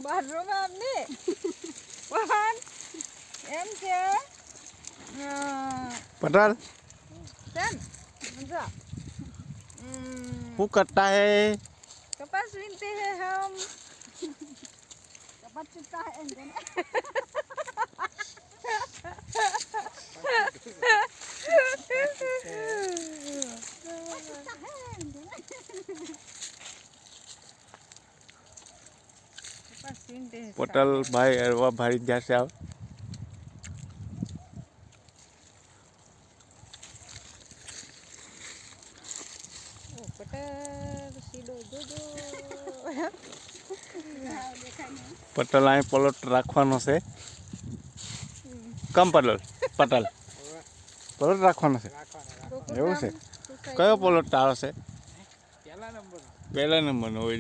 bathroom આપને પણ એમ કે पटेल चल मजा वो करता है कपास बीनते हैं हम कपास चुपता है कपास बीनते हैं पटेल भाई अरवा भाई जैसे आओ ओ पटेल सीधो जोजो पटेल અહીં પલોટ રાખવાનો છે કમ પટેલ પટેલ પલોટ રાખવાનો છે એવું છે કયો પલોટ તારો છે પહેલા નંબરનો હોય